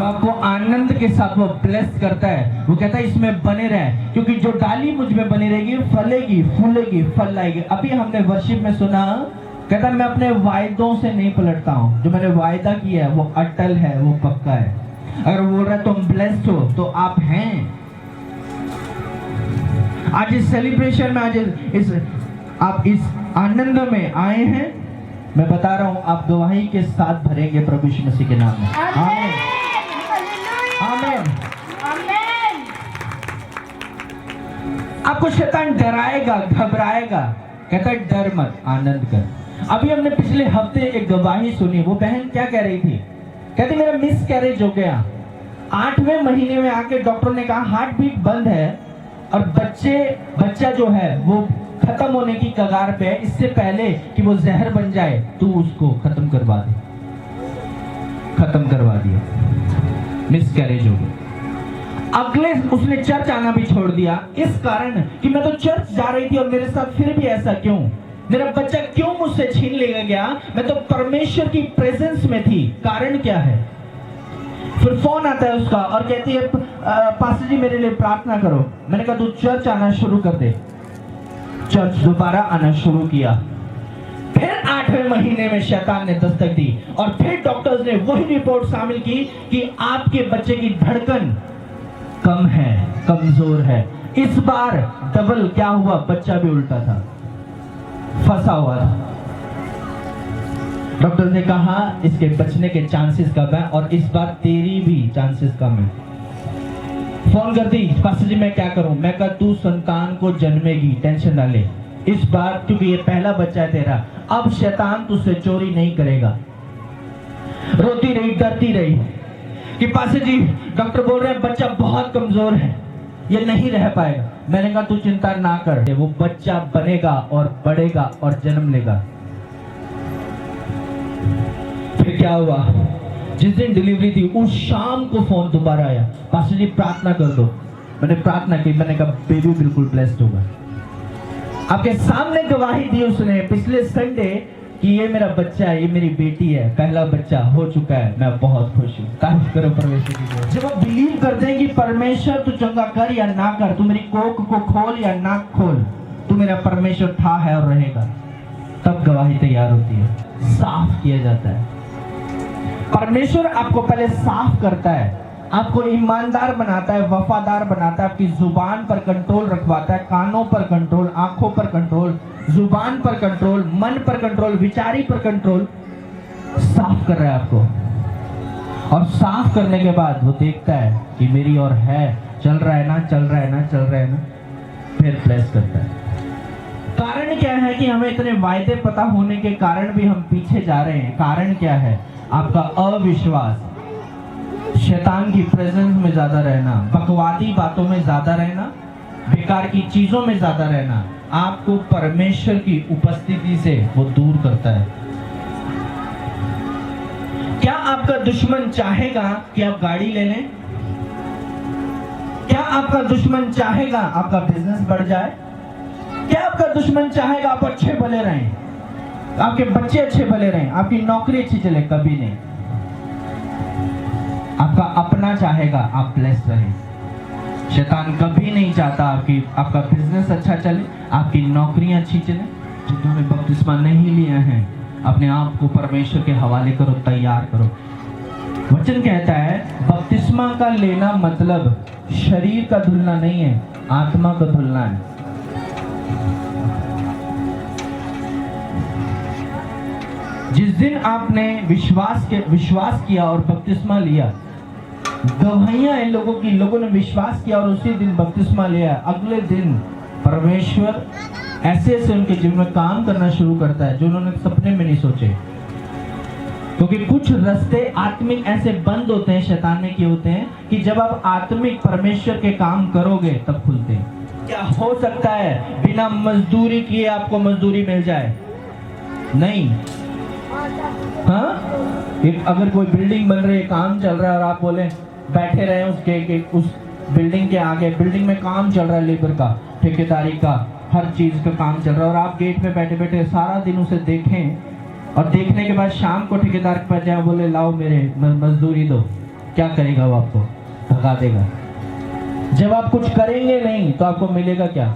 आपको आनंद के साथ वो ब्लेस करता है, वो कहता है इसमें बने रहे, क्योंकि जो डाली मुझ में बनी रहेगी फलेगी, फूलेगी, फल लाएगी। अभी हमने वर्शिप में सुना, कहता मैं अपने वायदों से नहीं पलटता हूँ, जो मैंने वायदा किया है वो अटल है, वो पक्का है। अगर बोल रहा है तुम ब्लेस्ड हो तो आप हैं। आज इस सेलिब्रेशन में, आज आप इस आनंद में आए हैं। मैं बता रहा हूं आप गवाही के साथ भरेंगे प्रभु यीशु मसीह के नाम में। आमीन, आमीन, आमीन। आपको शैतान डराएगा, घबराएगा, कहता है डर मत, आनंद कर। अभी हमने पिछले हफ्ते एक गवाही सुनी, वो बहन क्या कह रही थी, कहती मेरा मिस कैरेज हो गया, 8वें महीने में आके डॉक्टर ने कहा हार्ट बीट बंद है और बच्चा जो है वो खत्म होने की कगार पे है, इससे पहले कि वो जहर बन जाए तू उसको खत्म करवा दे। खत्म करवा दिया, मिस कैरेज हो गया। अगले उसने चर्च आना भी छोड़ दिया, इस कारण कि मैं तो चर्च जा रही थी और मेरे साथ फिर भी ऐसा क्यों, मेरा बच्चा क्यों मुझसे छीन लिया गया, मैं तो परमेश्वर की प्रेजेंस में थी, कारण क्या है। फिर फोन आता है उसका और कहती है पास्टर जी मेरे लिए प्रार्थना करो। मैंने कहा तू चर्च आना शुरू कर दे। चर्च दोबारा आना शुरू किया। फिर 8वें महीने में शैतान ने दस्तक दी और फिर डॉक्टर्स ने वही रिपोर्ट शामिल की कि आपके बच्चे की धड़कन कम है, कमजोर है। इस बार डबल क्या हुआ, बच्चा भी उल्टा था, फंसा हुआ था। डॉक्टर ने कहा इसके बचने के चांसेस कम है और इस बार तेरी भी चांसेस कम है। फोन कर दी, पास्टर जी मैं क्या करूं। मैं कहा तू संतान को जन्मेगी, टेंशन ना ले, इस बार क्योंकि ये पहला बच्चा है तेरा, अब शैतान तुझसे चोरी नहीं करेगा। रोती रही, डरती रही कि पास्टर जी डॉक्टर बोल रहे हैं बच्चा बहुत कमजोर है, ये नहीं रह पाएगा। मैंने कहा तू चिंता ना कर, वो बच्चा बनेगा और बढ़ेगा और जन्म लेगा। फिर क्या हुआ, जिस दिन डिलीवरी थी उस शाम को फोन दोबारा आया, पास्टर जी प्रार्थना कर दो। मैंने प्रार्थना की, मैंने कहा बेबी बिल्कुल ब्लेस्ड होगा। आपके सामने गवाही दी उसने पिछले संडे कि ये मेरा बच्चा है, ये मेरी बेटी है, पहला बच्चा हो चुका है, मैं बहुत खुश हूँ। तारीफ करो परमेश्वर की। जब वो बिलीव करते हैं कि परमेश्वर तू चंगा कर या ना कर, तू मेरी कोख को खोल या ना खोल, तू मेरा परमेश्वर था है और रहेगा, तब गवाही तैयार होती है, साफ किया जाता है। परमेश्वर आपको पहले साफ करता है, आपको ईमानदार बनाता है, वफादार बनाता है, आपकी जुबान पर कंट्रोल रखवाता है, कानों पर कंट्रोल, आंखों पर कंट्रोल, जुबान पर कंट्रोल, मन पर कंट्रोल, विचारी पर कंट्रोल, साफ कर रहा है आपको। और साफ करने के बाद वो देखता है कि मेरी और है, चल रहा है ना, चल रहा है ना, चल रहा है ना, फिर ब्लेस करता है। कारण क्या है कि हमें इतने वायदे पता होने के कारण भी हम पीछे जा रहे हैं। कारण क्या है, आपका अविश्वास, शैतान की प्रेजेंस में ज्यादा रहना, बकवादी बातों में ज्यादा रहना, बेकार की चीजों में ज्यादा रहना, आपको परमेश्वर की उपस्थिति से वो दूर करता है। क्या आपका दुश्मन चाहेगा कि आप गाड़ी ले लें? क्या आपका दुश्मन चाहेगा आपका बिजनेस बढ़ जाए? क्या आपका दुश्मन चाहेगा आप अच्छे भले रहें, आपके बच्चे अच्छे भले रहें, आपकी नौकरी अच्छी चले? कभी नहीं। आपका अपना चाहेगा आप ब्लेस्ड रहें। शैतान कभी नहीं चाहता आपका बिजनेस अच्छा चले, आपकी नौकरियां अच्छी चले। जिन्होंने बपतिस्मा नहीं लिया है, अपने आप को परमेश्वर के हवाले करो, तैयार करो। वचन कहता है बपतिस्मा का लेना मतलब शरीर का धुलना नहीं है, आत्मा का धुलना है। जिस दिन आपने विश्वास किया और बपतिस्मा लिया, गवाहियां इन लोगों ने विश्वास किया और उसी दिन बपतिस्मा लिया, अगले दिन परमेश्वर ऐसे उनके जीवन में काम करना शुरू करता है जो उन्होंने सपने में नहीं सोचे। क्योंकि कुछ रास्ते आत्मिक ऐसे बंद होते हैं, शैतान ने किए होते हैं, कि जब आप आत्मिक परमेश्वर के काम करोगे तब खुलते हैं। क्या हो सकता है बिना मजदूरी किए आपको मजदूरी मिल जाए? नहीं। हाँ, अगर कोई बिल्डिंग बन रही है, काम चल रहा है और आप बोले बैठे रहे उस बिल्डिंग के आगे, बिल्डिंग में काम चल रहा है, लेबर का, ठेकेदारी का, हर चीज का काम चल रहा है, और आप गेट पे बैठे बैठे सारा दिन उसे देखें और देखने के बाद शाम को ठेकेदार के पास जाए, बोले लाओ मेरे मजदूरी दो, क्या करेगा वो? आपको भगा देगा। जब आप कुछ करेंगे नहीं तो आपको मिलेगा क्या?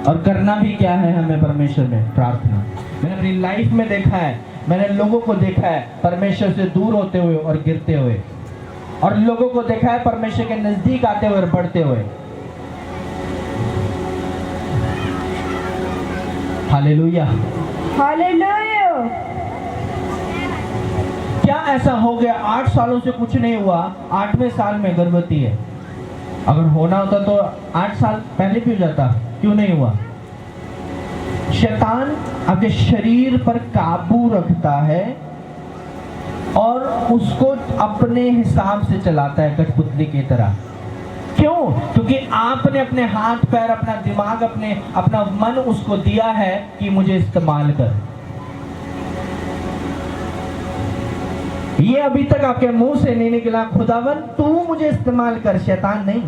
और करना भी क्या है हमें परमेश्वर में? प्रार्थना। मैंने अपनी लाइफ में देखा है, मैंने लोगों को देखा है परमेश्वर से दूर होते हुए और गिरते हुए, और लोगों को देखा है परमेश्वर के नजदीक आते हुए और बढ़ते हुए। Hallelujah, hallelujah. क्या ऐसा हो गया 8 सालों से कुछ नहीं हुआ, 8वें साल में गर्भवती है? अगर होना होता तो 8 साल पहले भी हो जाता, क्यों नहीं हुआ? शैतान आपके शरीर पर काबू रखता है और उसको अपने हिसाब से चलाता है, कठपुतली की तरह। क्यों? क्योंकि आपने अपने हाथ पैर, अपना दिमाग, अपना मन उसको दिया है कि मुझे इस्तेमाल कर। ये अभी तक आपके मुंह से नहीं निकला, खुदावन तू मुझे इस्तेमाल कर, शैतान नहीं।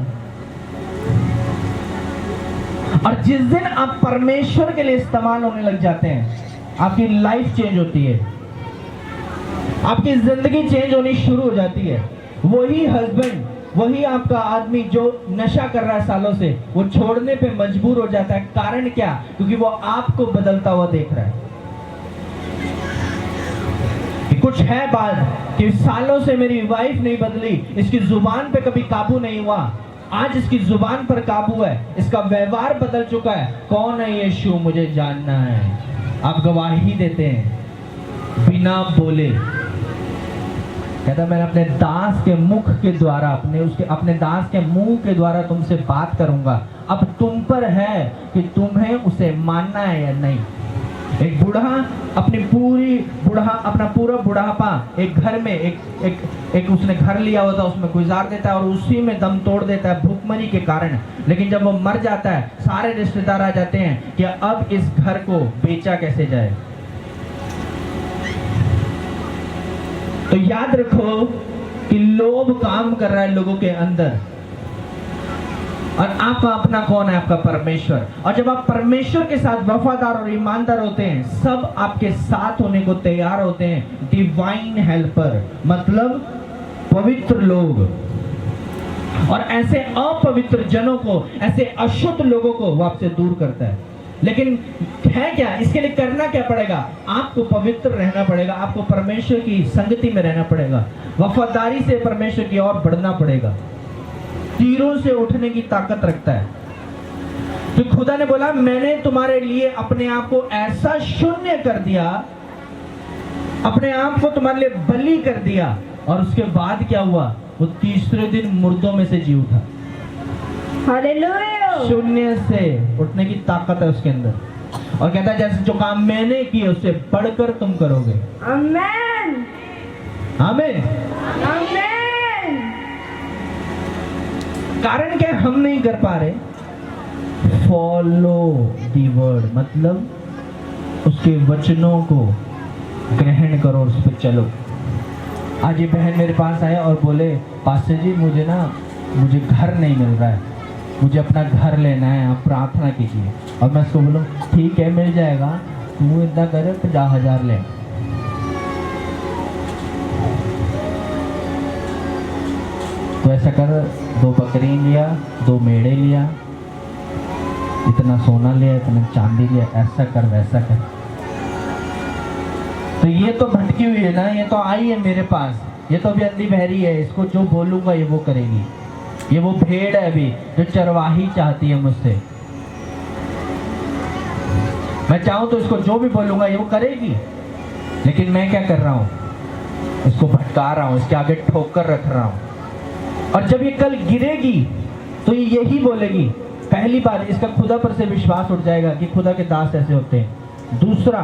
और जिस दिन आप परमेश्वर के लिए इस्तेमाल होने लग जाते हैं, आपकी लाइफ चेंज होती है, आपकी जिंदगी चेंज होनी शुरू हो जाती है। वही हस्बैंड, वही आपका आदमी जो नशा कर रहा है सालों से, वो छोड़ने पे मजबूर हो जाता है। कारण क्या? क्योंकि वो आपको बदलता हुआ देख रहा है। कुछ है बात कि सालों से मेरी वाइफ नहीं बदली, इसकी जुबान पे कभी काबू नहीं हुआ, आज इसकी जुबान पर काबू है, इसका व्यवहार बदल चुका है। कौन है यीशु? मुझे जानना है। आप गवाही देते हैं बिना बोले। कहता मैं अपने दास के मुख के द्वारा, अपने दास के मुंह के द्वारा तुमसे बात करूंगा। अब तुम पर है कि तुम्हें उसे मानना है या नहीं। एक बूढ़ा अपना पूरा बुढ़ापा एक घर में एक उसने घर लिया हुआ था, उसमें गुजार देता है और उसी में दम तोड़ देता है भूखमरी के कारण। लेकिन जब वो मर जाता है, सारे रिश्तेदार आ जाते हैं कि अब इस घर को बेचा कैसे जाए। तो याद रखो कि लोभ काम कर रहा है लोगों के अंदर, और आपका अपना कौन है? आपका परमेश्वर। और जब आप परमेश्वर के साथ वफादार और ईमानदार होते हैं, सब आपके साथ होने को तैयार होते हैं। डिवाइन हेल्पर मतलब पवित्र लोग, और ऐसे अपवित्र जनों को, ऐसे अशुद्ध लोगों को वो आपसे दूर करता है। लेकिन है क्या? इसके लिए करना क्या पड़ेगा? आपको पवित्र रहना पड़ेगा, आपको परमेश्वर की संगति में रहना पड़ेगा, वफादारी से परमेश्वर की ओर बढ़ना पड़ेगा। तीरों से उठने की ताकत रखता है। तो खुदा ने बोला मैंने तुम्हारे लिए अपने आप को ऐसा शून्य कर दिया, अपने आप को तुम्हारे लिए बलि कर दिया, और उसके बाद क्या हुआ? वो तीसरे दिन मुर्दों में से जी उठा। हालेलुया। शून्य से उठने की ताकत है उसके अंदर, और कहता है जैसे जो काम मैंने किए उससे बढ़कर तुम करोगे। आमीन, आमीन, आमीन। कारण क्या? हम नहीं कर पा रहे। फॉलो दी वर्ड मतलब उसके वचनों को ग्रहण करो और उस पर चलो। आज ये बहन मेरे पास आया और बोले पास्टर जी मुझे घर नहीं मिल रहा है, मुझे अपना घर लेना है, आप प्रार्थना कीजिए। और मैं उसको बोलूँ ठीक है मिल जाएगा, तू इतना करे 50,000 ले। तो ऐसा कर, 2 बकरी लिया, 2 मेढ़े लिया, इतना सोना लिया, इतना चांदी लिया, ऐसा कर वैसा कर। तो ये तो भटकी हुई है ना, ये तो आई है मेरे पास, ये तो अभी अंधी बहरी है, इसको जो बोलूंगा ये वो करेगी। ये वो भेड़ है अभी जो चरवाही चाहती है मुझसे। मैं चाहूं तो इसको जो भी बोलूंगा ये वो करेगी, लेकिन मैं क्या कर रहा हूं, इसको भटका रहा हूं, इसके आगे ठोकर रख रहा हूं। और जब ये कल गिरेगी तो ये यही बोलेगी, पहली बार इसका खुदा पर से विश्वास उठ जाएगा कि खुदा के दास ऐसे होते हैं। दूसरा,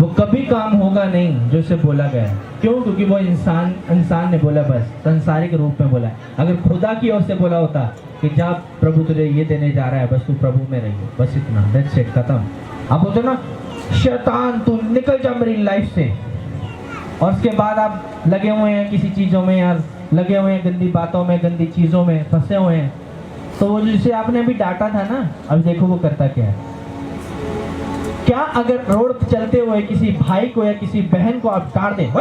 वो कभी काम होगा नहीं जो इसे बोला गया है। क्यों? क्योंकि वो इंसान ने बोला, बस संसारिक रूप में बोला है। अगर खुदा की ओर से बोला होता कि जा प्रभु तुझे ये देने जा रहा है, बस तू प्रभु में रहिए, बस इतना, दैट्स इट, खत्म। आप बोलते ना, शैतान तू निकल जा मेरी लाइफ से, और उसके बाद आप लगे हुए हैं किसी चीज़ों में यार, लगे हुए हैं गंदी बातों में, गंदी चीज़ों में फंसे हुए हैं। तो वो जिसे आपने अभी डांटा था ना, अब देखो वो करता क्या है। क्या अगर रोड पे चलते हुए किसी भाई को या किसी बहन को आप डांट दें,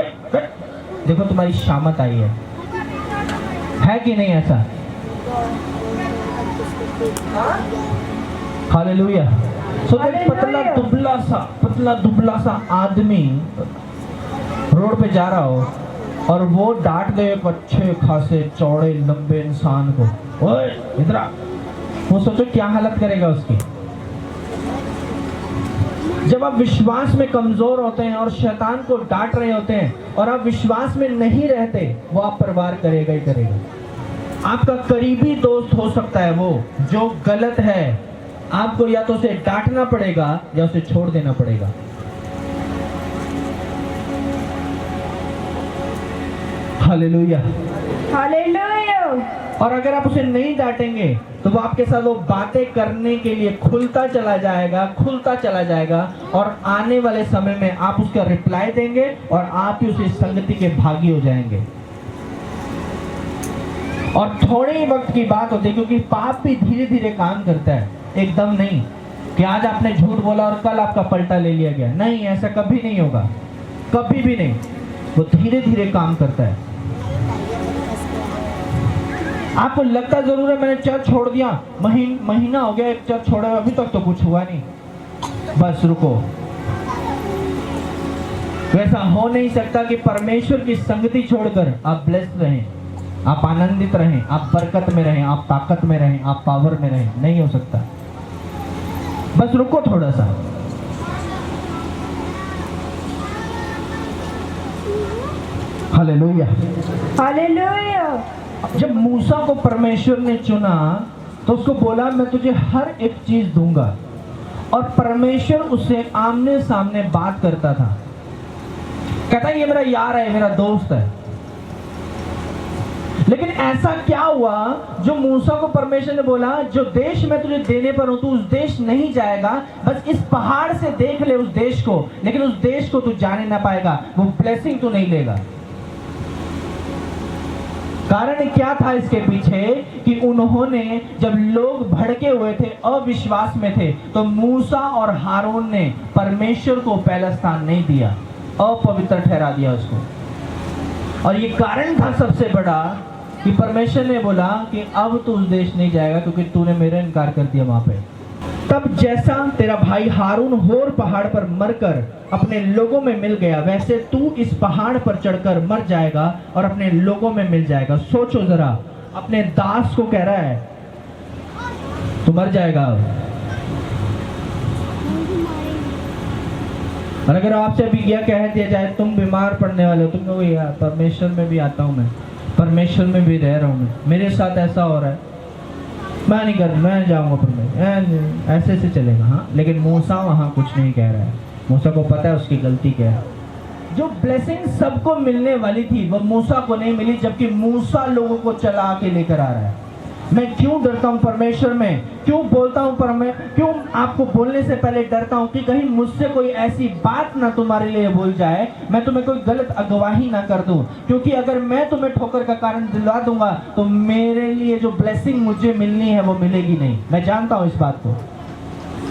देखो तुम्हारी शामत आई है कि नहीं ऐसा? हालेलुया। सो पतला दुबला सा आदमी रोड पे जा रहा हो और वो डांट दे एक अच्छे खासे चौड़े लंबे इंसान को, ओए इधर आ, वो सोचो क्या हालत करेगा उसकी। जब आप विश्वास में कमजोर होते हैं और शैतान को डांट रहे होते हैं और आप विश्वास में नहीं रहते, वो आप पर वार करेगा ही करेगा। आपका करीबी दोस्त हो सकता है वो जो गलत है, आपको या तो उसे डांटना पड़ेगा या उसे छोड़ देना पड़ेगा। Hallelujah, hallelujah. और अगर आप उसे नहीं डांटेंगे तो वो आपके साथ वो बातें करने के लिए खुलता चला जाएगा, और आने वाले समय में आप उसका रिप्लाई देंगे और आप ही उसी संगति के भागी हो जाएंगे। और थोड़े ही वक्त की बात होती है, क्योंकि पाप भी धीरे धीरे काम करता है, एकदम नहीं कि आज आपने झूठ बोला और कल आपका पलटा ले लिया गया। नहीं, ऐसा कभी नहीं होगा, कभी भी नहीं। वो धीरे धीरे काम करता है। आपको लगता जरूर है मैंने चर्च छोड़ दिया, महीना हो गया एक चर्च छोड़े, अभी तक तो कुछ हुआ नहीं, बस रुको। वैसा हो नहीं सकता कि परमेश्वर की संगति छोड़कर आप ब्लेस्ड रहें, आप आनंदित रहें, आप बरकत में रहें, आप ताकत में रहें, आप पावर में रहें। नहीं हो सकता। बस रुको थोड़ा सा। Hallelujah, hallelujah. जब मूसा को परमेश्वर ने चुना तो उसको बोला मैं तुझे हर एक चीज दूंगा, और परमेश्वर उससे आमने सामने बात करता था। कहता ये मेरा यार है, मेरा दोस्त है। लेकिन ऐसा क्या हुआ, जो मूसा को परमेश्वर ने बोला जो देश मैं तुझे देने पर हूं तू उस देश नहीं जाएगा, बस इस पहाड़ से देख ले उस देश को, लेकिन उस देश को तू जाने ना पाएगा, वो ब्लेसिंग तू नहीं लेगा। कारण क्या था इसके पीछे कि उन्होंने, जब लोग भड़के हुए थे, अविश्वास में थे, तो मूसा और हारून ने परमेश्वर को पहला स्थान नहीं दिया, अपवित्र ठहरा दिया उसको। और ये कारण था सबसे बड़ा कि परमेश्वर ने बोला कि अब तू उस देश नहीं जाएगा क्योंकि तूने मेरा इनकार कर दिया वहां पे। तब जैसा तेरा भाई हारून होर पहाड़ पर मरकर अपने लोगों में मिल गया, वैसे तू इस पहाड़ पर चढ़कर मर जाएगा और अपने लोगों में मिल जाएगा। सोचो जरा, अपने दास को कह रहा है तू मर जाएगा। और अगर आपसे अभी यह कह दिया जाए तुम बीमार पड़ने वाले हो, तुम कहोगे यार परमेश्वर में भी आता हूँ मैं, परमेश्वर में भी रह रहा हूँ मैं, मेरे साथ ऐसा हो रहा है, मैं नहीं कर, मैं जाऊंगा परमेश्वर, ऐसे से चलेगा। हाँ, लेकिन मूसा वहाँ कुछ नहीं कह रहा है। मूसा को पता है उसकी गलती क्या है। जो ब्लेसिंग सबको मिलने वाली थी वो मूसा को नहीं मिली, जबकि मूसा लोगों को चला के लेकर आ रहा है। मैं क्यों डरता हूँ परमेश्वर में, क्यों बोलता हूँ क्यों आपको बोलने से पहले डरता हूँ कि कहीं मुझसे कोई ऐसी बात ना तुम्हारे लिए बोल जाए, मैं तुम्हें कोई गलत अगवाही ना कर दूं। क्योंकि अगर मैं तुम्हें ठोकर का कारण दिलवा दूंगा तो मेरे लिए जो ब्लेसिंग मुझे मिलनी है वो मिलेगी नहीं। मैं जानता हूँ इस बात को।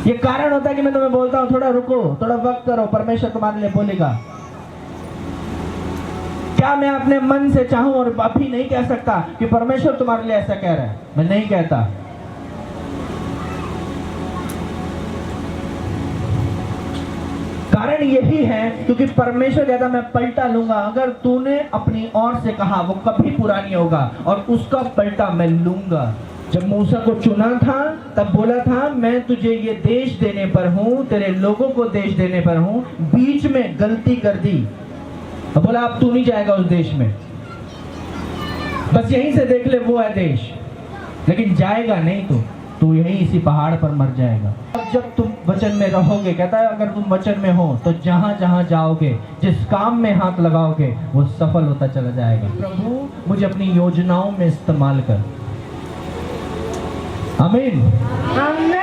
ये कारण होता है कि मैं तुम्हें बोलता हूँ थोड़ा रुको, थोड़ा वक्त करो, परमेश्वर तुम्हारे लिए बोलेगा। क्या मैं अपने मन से चाहूं और अभी नहीं कह सकता कि परमेश्वर तुम्हारे लिए ऐसा कह रहा है? मैं नहीं कहता। कारण यही है क्योंकि परमेश्वर कहता मैं पलटा लूंगा। अगर तूने अपनी ओर से कहा वो कभी पूरा नहीं होगा और उसका पलटा मैं लूंगा। जब मूसा को चुना था तब बोला था मैं तुझे ये देश देने पर हूं, तेरे लोगों को देश देने पर हूं, बीच में गलती कर दी, बोला अब तू नहीं जाएगा उस देश में, बस यहीं से देख ले वो है देश, लेकिन जाएगा नहीं तू यहीं इसी पहाड़ पर मर जाएगा। अब जब तुम वचन में रहोगे, कहता है अगर तुम वचन में हो तो जहां जहां जाओगे, जिस काम में हाथ लगाओगे वो सफल होता चला जाएगा। प्रभु मुझे अपनी योजनाओं में इस्तेमाल कर। आमीन आमीन।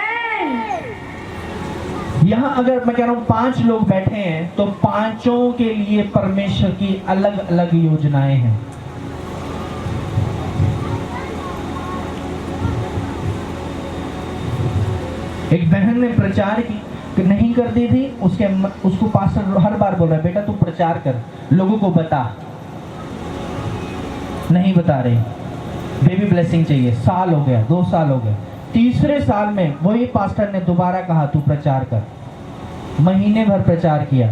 यहाँ अगर मैं कह रहा हूं 5 लोग बैठे हैं तो 5 के लिए परमेश्वर की अलग अलग योजनाएं हैं। एक बहन ने प्रचार की नहीं कर दी थी, उसको पास्टर हर बार बोल रहा है बेटा तू प्रचार कर, लोगों को बता, नहीं बता रहे, बेबी ब्लेसिंग चाहिए। साल हो गया, 2 साल हो गए, तीसरे साल में वही पास्टर ने दोबारा कहा तू प्रचार कर। महीने भर प्रचार किया,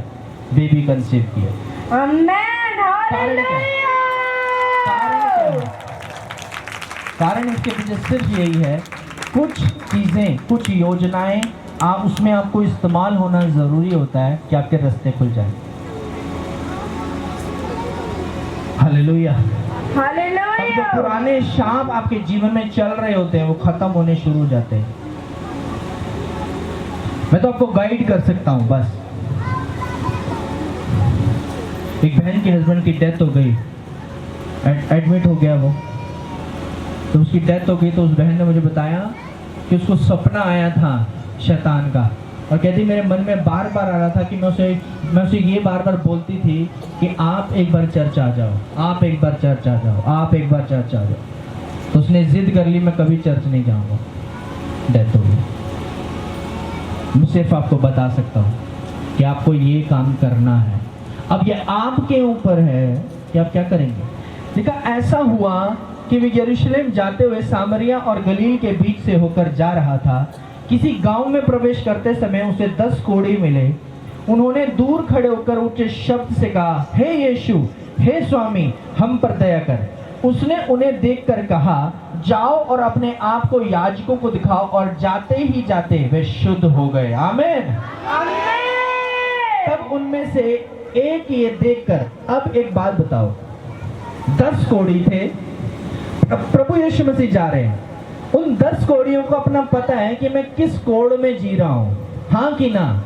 बेबी कंसीव किया। आमीन हालेलुया। कारण इसके पीछे सिर्फ यही है, कुछ चीजें, कुछ योजनाएं उसमें आपको इस्तेमाल होना जरूरी होता है कि आपके रास्ते खुल जाए। हालेलुया। हालेलुया। जो पुराने शाप आपके जीवन में चल रहे होते हैं वो खत्म होने शुरू हो जाते हैं। मैं तो आपको गाइड कर सकता हूं बस। एक बहन के हस्बैंड की डेथ हो गई, एडमिट हो गया वो, तो उसकी डेथ हो गई। तो उस बहन ने मुझे बताया कि उसको सपना आया था शैतान का, और कहती मेरे मन में बार बार आ रहा था कि मैं उसे ये बार बार बोलती थी कि आप एक बार चर्च आ जाओ, आप एक बार चर्च आ जाओ, आप एक बार चर्च आ जाओ। तो उसने जिद कर ली मैं कभी चर्च नहीं जाऊंगा, डेथ हो गई। मैं सिर्फ आपको बता सकता हूँ कि आपको ये काम करना है। अब ये आपके ऊपर है कि आप क्या करेंगे। देखा ऐसा हुआ कि वे यरूशलेम जाते हुए सामरिया और गलील के बीच से होकर जा रहा था। किसी गांव में प्रवेश करते समय उसे 10 कोढ़ी मिले। उन्होंने दूर खड़े होकर ऊंचे शब्द से कहा, हे यीशु, हे स्वामी, हम पर दया कर। उसने उन्हें देखकर कहा, जाओ और अपने आप को याजकों को दिखाओ, और जाते ही जाते वे शुद्ध हो गए। आमीन। तब उनमें से एक ये देखकर, अब एक बात बताओ, 10 कोढ़ी थे, प्रभु यीशु मसीह जा रहे हैं। उन 10 कोढ़ियों को अपना पता है कि मैं किस कोढ़ में जी रहा हूं, हाँ कि ना।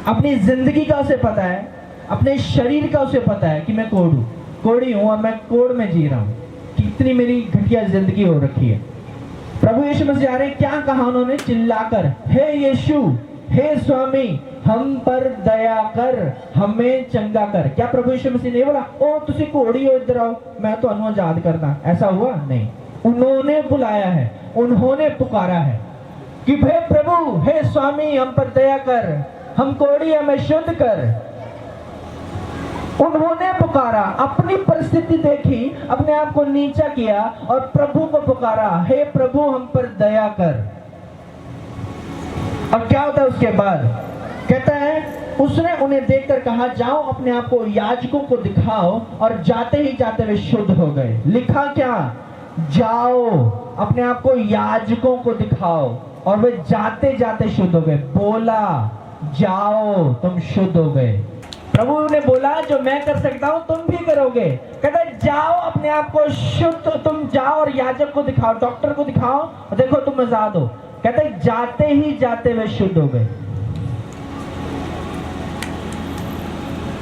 अपनी जिंदगी का उसे पता है, अपने शरीर का उसे पता है कि मैं कोढ़ी हूं और मैं कोढ़ में जी रहा हूं। कितनी मेरी घटिया जिंदगी हो रखी है। प्रभु यीशु मसीह आ रहे, क्या कहा उन्होंने चिल्लाकर, हे यीशु, हे स्वामी, हम पर दया कर, हमें चंगा कर। क्या प्रभु यीशु मसीह ने बोला, ओ तुसी कोढ़ी हो इधर आओ, मैं तो आजाद करना? ऐसा हुआ नहीं। उन्होंने बुलाया है, उन्होंने पुकारा है कि हे प्रभु, हे स्वामी, हम पर दया कर, हम कोढ़ी, हमें शुद्ध कर। उन्होंने पुकारा, अपनी परिस्थिति देखी, अपने आप को नीचा किया और प्रभु को पुकारा, हे प्रभु, हम पर दया कर। और क्या होता है उसके बाद? कहता है उसने उन्हें देखकर कहा, जाओ अपने आप को याजकों को दिखाओ, और जाते ही जाते वे शुद्ध हो गए। लिखा क्या? जाओ अपने आप को याजकों को दिखाओ, और वे जाते जाते शुद्ध हो गए। बोला जाओ तुम शुद्ध हो गए। प्रभु ने बोला जो मैं कर सकता हूं तुम भी करोगे। कहता है जाओ अपने आप को शुद्ध, तुम जाओ और याजक को दिखाओ, डॉक्टर को दिखाओ, और देखो तुम आजाद हो। कहता है जाते ही जाते वे शुद्ध हो गए।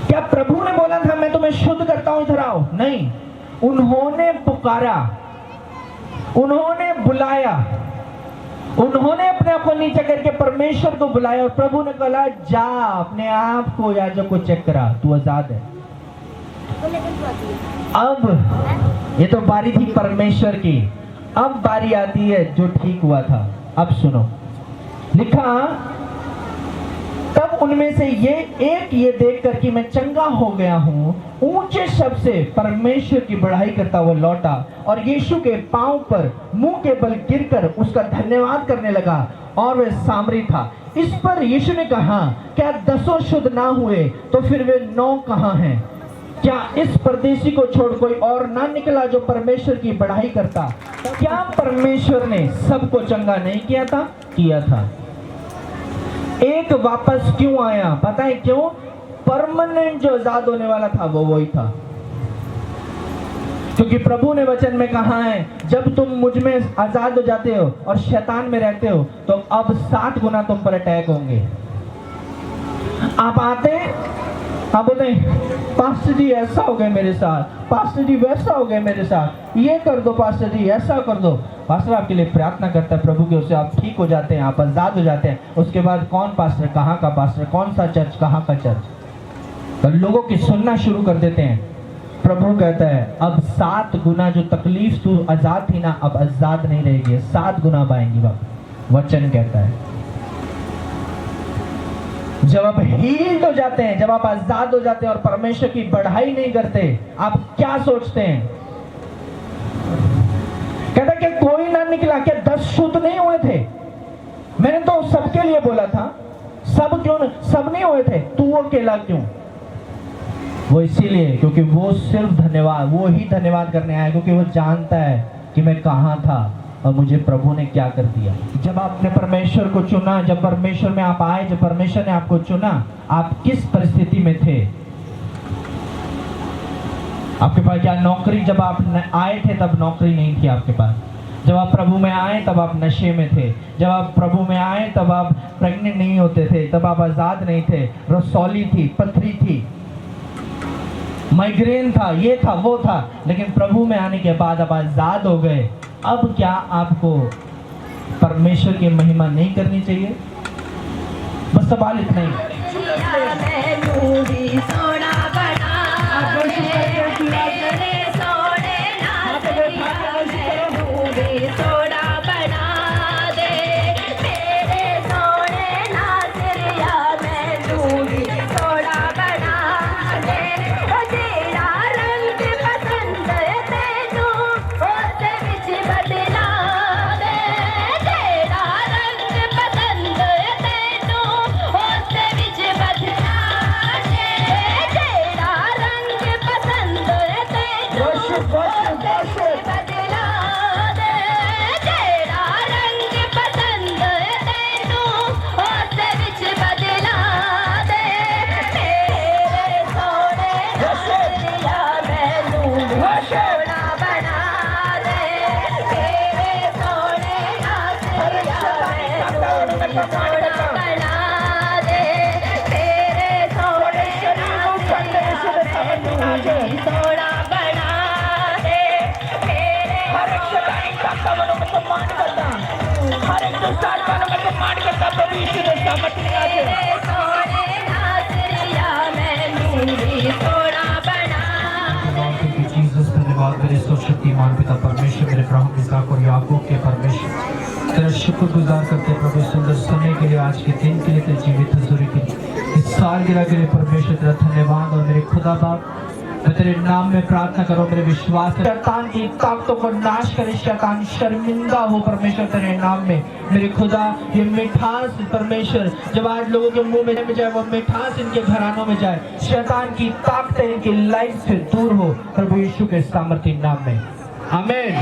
क्या प्रभु ने बोला था मैं तुम्हें शुद्ध करता हूं इधर आओ? नहीं, उन्होंने पुकारा, उन्होंने बुलाया, उन्होंने अपने आप को नीचे करके परमेश्वर को बुलाया, और प्रभु ने कहा जा अपने आप को याजक को चेक करा, तू आजाद है। अब ये तो बारी थी परमेश्वर की, अब बारी आती है जो ठीक हुआ था। अब सुनो, लिखा तब उनमें से ये देखकर कि मैं चंगा हो गया हूँ, ऊंचे शब्द से परमेश्वर की बढ़ाई करता हुआ लौटा और यीशु के पांव पर मुंह के बल गिरकर उसका धन्यवाद करने लगा, और वह सामरी था। इस पर यीशु ने कहा, क्या 10 शुद्ध ना हुए तो फिर वे 9 कहाँ हैं? क्या इस परदेशी को छोड़ कोई और ना निकला जो परमेश्वर की बढ़ाई करता? क्या परमेश्वर ने सबको चंगा नहीं किया था? किया था। एक वापस क्यों आया? पता है क्यों? परमानेंट जो आजाद होने वाला था वो वही था। क्योंकि प्रभु ने वचन में कहा है, जब तुम मुझ में आजाद हो जाते हो और शैतान में रहते हो तो अब 7 गुना तुम पर अटैक होंगे। आप आते, आप बोलते पास्टर जी ऐसा हो गया मेरे साथ, पास्टर जी वैसा हो गया मेरे साथ, ये कर दो पास्टर जी, ऐसा कर दो। पास्टर आपके लिए प्रार्थना करता है प्रभु के, उससे आप ठीक हो जाते हैं, आप आजाद हो जाते हैं। उसके बाद कौन पास्टर, कहाँ का पास्टर, कौन सा चर्च, कहाँ का चर्च, तो लोगों की सुनना शुरू कर देते हैं। प्रभु कहता है अब 7 गुना जो तकलीफ तू आजाद थी ना, अब आजाद नहीं रहेगी, 7 गुना पाएंगी बाप। वचन कहता है जब आप हील्ड हो जाते हैं, जब आप आजाद हो जाते हैं और परमेश्वर की बढ़ाई नहीं करते, आप क्या सोचते हैं? कहता कि कोई ना निकला, क्या 10 शुद्ध नहीं हुए थे? मैंने तो सबके लिए बोला था, सब क्यों सब नहीं हुए थे, तू अकेला क्यों? वो इसीलिए क्योंकि वो सिर्फ धन्यवाद, वो ही धन्यवाद करने आया, क्योंकि वो जानता है कि मैं कहाँ था और मुझे प्रभु ने क्या कर दिया। जब आपने परमेश्वर को चुना, जब परमेश्वर में आप आए, जब परमेश्वर ने आपको चुना, आप किस परिस्थिति में थे? आपके पास क्या नौकरी? जब आप आए थे तब नौकरी नहीं थी आपके पास। जब आप प्रभु में आए तब आप नशे में थे। जब आप प्रभु में आए तब आप प्रेग्नेंट नहीं होते थे, तब आप आजाद नहीं थे। रसौली थी, पथरी थी, माइग्रेन था, ये था, वो था। लेकिन प्रभु में आने के बाद आप आजाद हो गए। अब क्या आपको परमेश्वर की महिमा नहीं करनी चाहिए? बस सवाल इतना ही। शक्तिमान पिता परमेश्वर, मेरे अब्राहम, इसहाक और याकूब के परमेश्वर, तेरा शुक्रगुजार करते प्रभु सुंदर समय के लिए, आज के दिन के लिए, तेरे जीवित हजूरी के लिए, इस सालगिरह के लिए परमेश्वर तेरा धन्यवाद। और मेरे खुदा बाप, मैं तेरे नाम में प्रार्थना करो, मेरे विश्वास शैतान की ताकतों को नाश करे, शैतान शर्मिंदा हो परमेश्वर तेरे नाम में। मेरे खुदा ये मिठास परमेश्वर जब आज लोगों के मुंह में जाए, वो मिठास इनके घरानों में जाए, शैतान की ताकतें इनकी लाइफ से दूर हो प्रभु यीशु के सामर्थ्य नाम में, आमीन।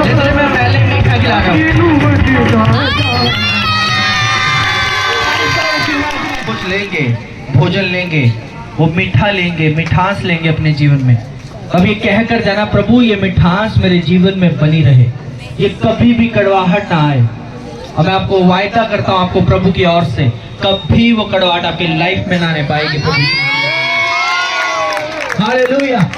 जैसे मैं पहले मीठा खिला रहा हूँ, कुछ लेंगे, भोजन लेंगे, वो मीठा लेंगे, मिठास लेंगे अपने जीवन में। अब ये कह कर जाना, प्रभु ये मिठास मेरे जीवन में बनी रहे, ये कभी भी कड़वाहट ना आए। और मैं आपको वायदा करता हूँ, आपको प्रभु की ओर से कभी वो कड़वाहट आपकी लाइफ में ना आने पाएगी। हालेलुया।